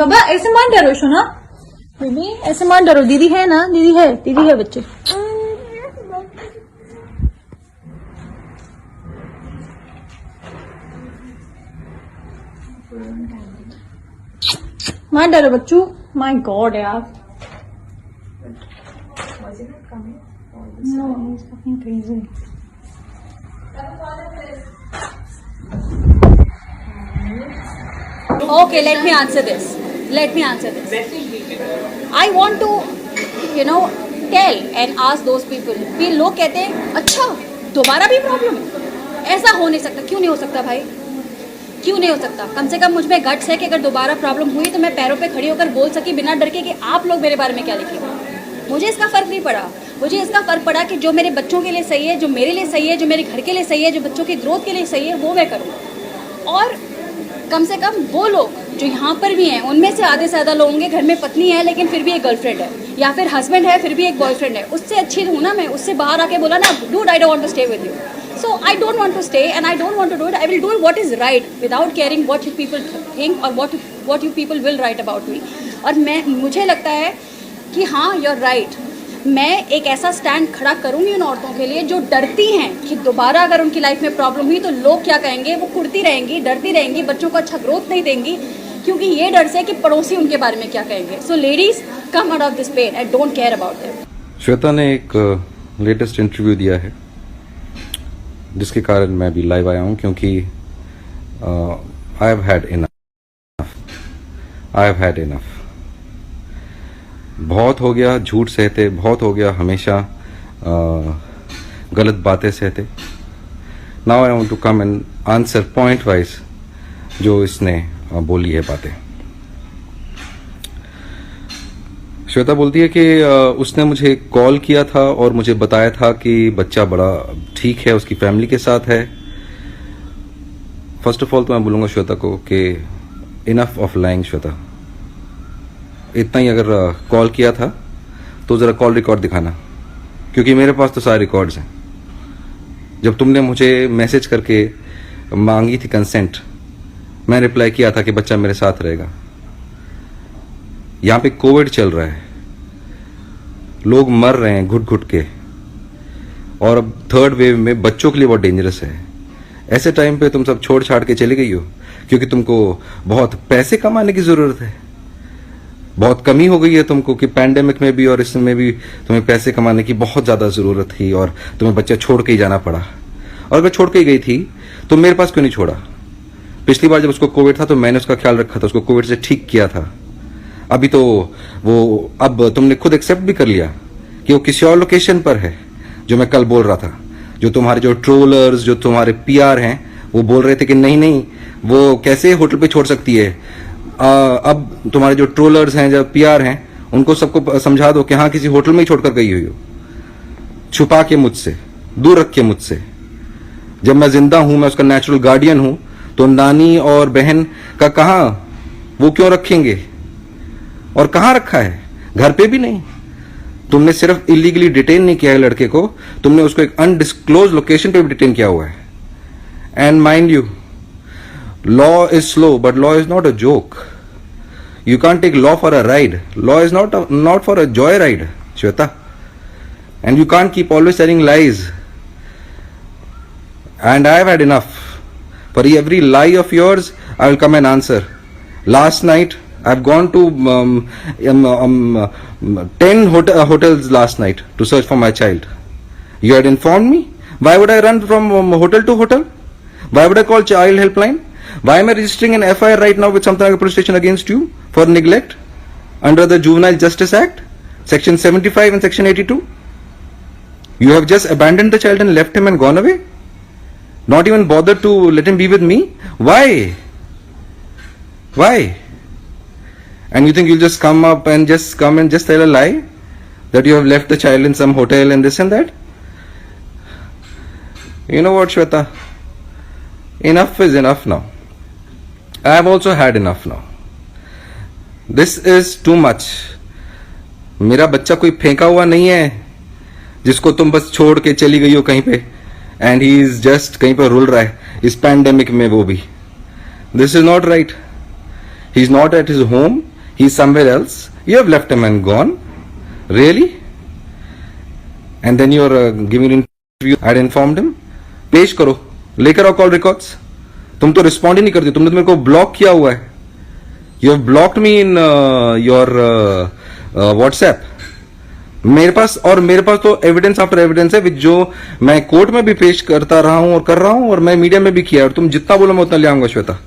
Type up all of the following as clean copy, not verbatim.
बाबा ऐसे मत डरो सोना, बेबी ऐसे मत डरो, दीदी है ना, दीदी है बच्चे। मत डरो बच्चू, माय गॉड यार। No, he's fucking crazy. Okay, let me answer this. I want to, tell and ask those people. भी लोग कहते हैं अच्छा दोबारा भी प्रॉब्लम है, ऐसा हो नहीं सकता। क्यों नहीं हो सकता भाई, क्यों नहीं हो सकता? कम से कम मुझ में गट्स है कि अगर दोबारा प्रॉब्लम हुई तो मैं पैरों पे खड़ी होकर बोल सकी बिना डर के कि आप लोग मेरे बारे में क्या लिखेंगे। मुझे इसका फ़र्क नहीं पड़ा। मुझे इसका फ़र्क पड़ा कि जो मेरे बच्चों के लिए सही है, जो मेरे लिए सही है, जो मेरे घर के लिए सही है, जो बच्चों की ग्रोथ के लिए सही है, वो मैं करूँ। और कम से कम वो लोग जो यहाँ पर भी हैं, उनमें से आधे से ज़्यादा लोगों के घर में पत्नी है लेकिन फिर भी एक गर्लफ्रेंड है, या फिर हस्बैंड है फिर भी एक बॉयफ्रेंड है। उससे अच्छी हूँ ना मैं, उससे बाहर आके बोला ना, dude I don't want to stay with you, so I don't want to stay and I don't want to do it. I will do what is right without caring what you people think or what you people will write about me. और मुझे लगता है कि हाँ you're right, मैं एक ऐसा stand खड़ा करूँगी उन औरतों के लिए जो डरती हैं कि दोबारा अगर उनकी लाइफ में प्रॉब्लम हुई तो लोग क्या कहेंगे। वो कुड़ती रहेंगी, डरती रहेंगी, बच्चों को अच्छा ग्रोथ नहीं देंगी क्योंकि ये डर से कि पड़ोसी उनके बारे में क्या कहेंगे। So ladies come out of this pain and don't care about them. Shweta ने एक लेटेस्ट इंटरव्यू दिया है जिसके कारण मैं भी लाइव आया हूं, क्योंकि आई हैव हैड इनफ। बहुत हो गया झूठ सहते, बहुत हो गया हमेशा गलत बातें सहते। Now I want to come and answer point wise जो इसने बोली है बातें। श्वेता बोलती है कि उसने मुझे कॉल किया था और मुझे बताया था कि बच्चा बड़ा ठीक है, उसकी फैमिली के साथ है। फर्स्ट ऑफ ऑल तो मैं बोलूंगा श्वेता को कि इनफ ऑफ लाइंग। श्वेता, इतना ही अगर कॉल किया था तो जरा कॉल रिकॉर्ड दिखाना, क्योंकि मेरे पास तो सारे रिकॉर्ड्स हैं। जब तुमने मुझे मैसेज करके मांगी थी कंसेंट, मैं रिप्लाई किया था कि बच्चा मेरे साथ रहेगा। यहाँ पे कोविड चल रहा है, लोग मर रहे हैं घुट घुट के, और अब थर्ड वेव में बच्चों के लिए बहुत डेंजरस है। ऐसे टाइम पे तुम सब छोड़ छाड़ के चली गई हो क्योंकि तुमको बहुत पैसे कमाने की जरूरत है। बहुत कमी हो गई है तुमको कि पैंडेमिक में भी और इसमें भी तुम्हें पैसे कमाने की बहुत ज्यादा जरूरत थी और तुम्हें बच्चा छोड़ के ही जाना पड़ा। और अगर छोड़ के ही गई थी तो मेरे पास क्यों नहीं छोड़ा? पिछली बार जब उसको कोविड था तो मैंने उसका ख्याल रखा था, उसको कोविड से ठीक किया था। अभी तो वो अब तुमने खुद एक्सेप्ट भी कर लिया कि वो किसी और लोकेशन पर है, जो मैं कल बोल रहा था। जो तुम्हारे जो ट्रोलर्स, जो तुम्हारे पीआर हैं, वो बोल रहे थे कि नहीं नहीं वो कैसे होटल पे छोड़ सकती है। अब तुम्हारे जो ट्रोलर्स हैं, जो पीआर हैं, उनको सबको समझा दो कि हाँ किसी होटल में ही छोड़कर गई हुई हो, छुपा के मुझसे, दूर रख के मुझसे। जब मैं जिंदा हूं, मैं उसका नेचुरल गार्डियन हूं, तो नानी और बहन का कहाँ, वो क्यों रखेंगे? और कहां रखा है? घर पे भी नहीं। तुमने सिर्फ इलीगली डिटेन नहीं किया है लड़के को, तुमने उसको एक अनडिस्क्लोज लोकेशन पे भी डिटेन किया हुआ है। And mind you, law is slow but law is not a joke. You can't take law for a ride. Law is not for a joy ride, Shweta. And you can't keep always telling lies. And I have had enough. For every lie of yours, I will come and answer. Last night, I've gone to 10 hotels last night to search for my child. You had informed me. Why would I run from hotel to hotel? Why would I call child helpline? Why am I registering an FIR right now with Samtanagar police station against you for neglect under the Juvenile Justice Act, section 75 and section 82? You have just abandoned the child and left him and gone away? Not even bothered to let him be with me? Why? Why? And you think you'll just come and just tell a lie that you have left the child in some hotel and this and that? You know what, Shweta? Enough is enough now. I have also had enough now. This is too much. मेरा बच्चा कोई फेंका हुआ नहीं है जिसको तुम बस छोड़ के चली गई हो कहीं पे, एंड ही इज जस्ट कहीं पर रुल रहा है इस पैंडेमिक में, वो भी। This is not right. He is not at his home, He's somewhere else. You have left him and gone. Really? And then you're giving an interview. I had informed him. पेश करो, लेकर आओ call records. तुम तो respond ही नहीं करती. तुमने तो मेरे को ब्लॉक किया हुआ है. You have blocked me in your WhatsApp. मेरे पास तो एविडेंस आफ्टर एविडेंस है, जो मैं कोर्ट में भी पेश करता रहा हूं और कर रहा हूं, और मैं मीडिया में भी किया. और तुम जितना बोलो मैं उतना ले आऊंगा Shweta.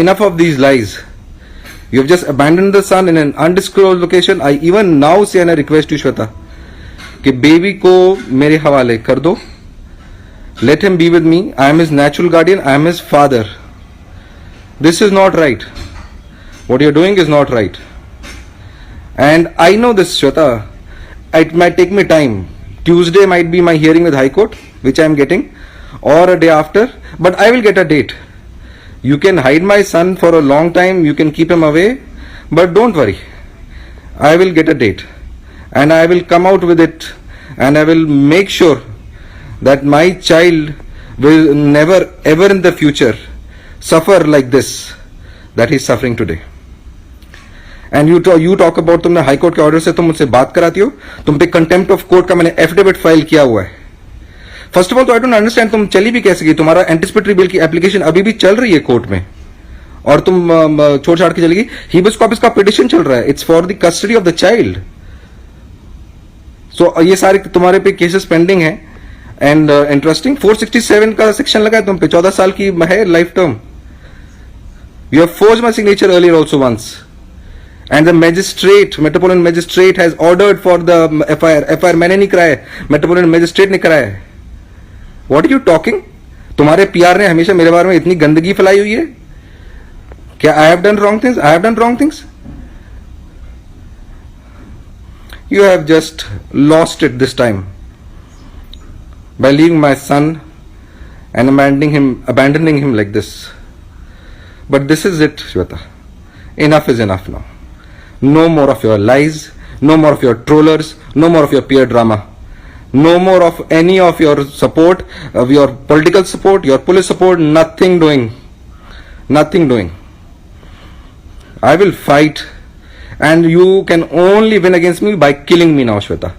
Enough of these lies. You have just abandoned the son in an undisclosed location. I even now say and I request you, Shweta, कि बेबी को मेरे हवाले कर दो. Let him be with me. I am his natural guardian. I am his father. This is not right. What you are doing is not right. And I know this, Shweta. It might take me time. Tuesday might be my hearing with High Court, which I am getting, or a day after. But I will get a date. You can hide my son for a long time. You can keep him away. But don't worry. I will get a date. And I will come out with it. And I will make sure that my child will never ever in the future suffer like this that he is suffering today. And you talk about तुमने high court के order से तुम मुझसे बात कराती हो. तुम पे कंटेम्प्ट ऑफ कोर्ट का मैंने एफिडेविट फाइल किया हुआ है. फर्स्ट ऑफ ऑल तो आई डोंट अंडरस्टैंड तुम चली भी कैसे गई. तुम्हारा एंटिसिपेटरी बिल की एप्लीकेशन अभी भी चल रही है कोर्ट में और तुम छोड़ छाड़ के चली गई. हीबस कॉर्पस का पिटिशन चल रहा है. It's for the custody of the child. So ये सारे तुम्हारे पे केसेस पेंडिंग है. एंड इंटरेस्टिंग 467 का सेक्शन लगा है तुम पे. 14 साल की है life term. You have forged my signature earlier also once. And the magistrate, Metropolitan Magistrate has ordered for the FIR मैंने नहीं कराया है, Metropolitan Magistrate ने कराया है. What are you talking? तुम्हारे PR ने हमेशा मेरे बारे में इतनी गंदगी फैलाई हुई है. क्या I have done wrong things? I have done wrong things? You have just lost it this time by leaving my son and abandoning him like this. But this is it, Shweta. Enough is enough now. No more of your lies, no more of your trollers, no more of your peer drama, no more of any of your support, of your political support, your police support, nothing doing. I will fight, and you can only win against me by killing me now, Shweta.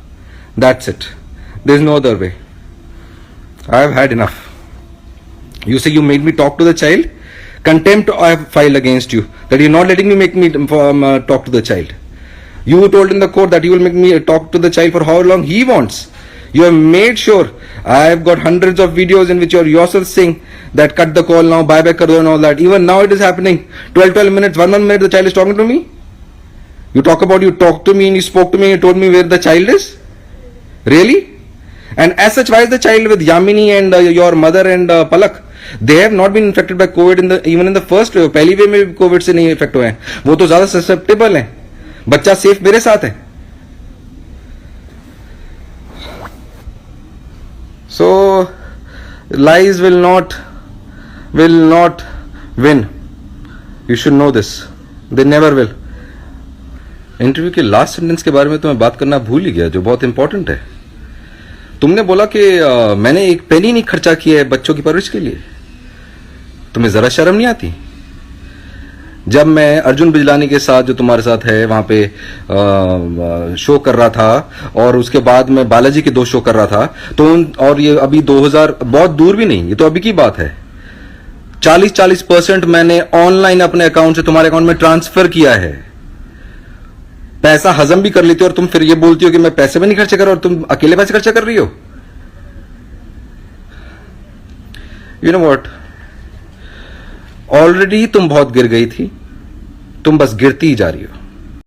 That's it. There's no other way. I have had enough. You say you made me talk to the child. Contempt I have filed against you, that you're not letting me talk to the child. You told in the court that you will make me talk to the child for how long he wants. You have made sure. I have got hundreds of videos in which you are yourself saying that cut the call now, bye bye kar do and all that. Even now it is happening. 12 minutes, 1 minute the child is talking to me. You talked to me and you spoke to me and you told me where the child is. Really? And as such, why is the child with Yamini and your mother and Palak? They have not been infected by COVID even in the first wave. पहली wave में भी Covid से नहीं effect हुए हैं. वो तो ज्यादा ससेप्टेबल है. बच्चा सेफ मेरे साथ है. So lies will not win. You should know this. They never will. Interview के लास्ट सेंटेंस के बारे में तो मैं बात करना भूल ही गया, जो बहुत इंपॉर्टेंट है. तुमने बोला कि मैंने एक पेनी नहीं खर्चा किया है बच्चों की परवरिश के लिए. तुम्हें जरा शर्म नहीं आती? जब मैं अर्जुन बिजलानी के साथ, जो तुम्हारे साथ है, वहां पे शो कर रहा था और उसके बाद मैं बालाजी के 2 शो कर रहा था, तो और ये अभी 2000 बहुत दूर भी नहीं, ये तो अभी की बात है, 40% मैंने ऑनलाइन अपने अकाउंट से तुम्हारे अकाउंट में ट्रांसफर किया है. पैसा हजम भी कर लेती हो और तुम फिर ये बोलती हो कि मैं पैसे भी नहीं खर्चे कर रहा और तुम अकेले पैसे खर्चा कर रही हो. यू नो व्हाट, ऑलरेडी तुम बहुत गिर गई थी. तुम बस गिरती ही जा रही हो.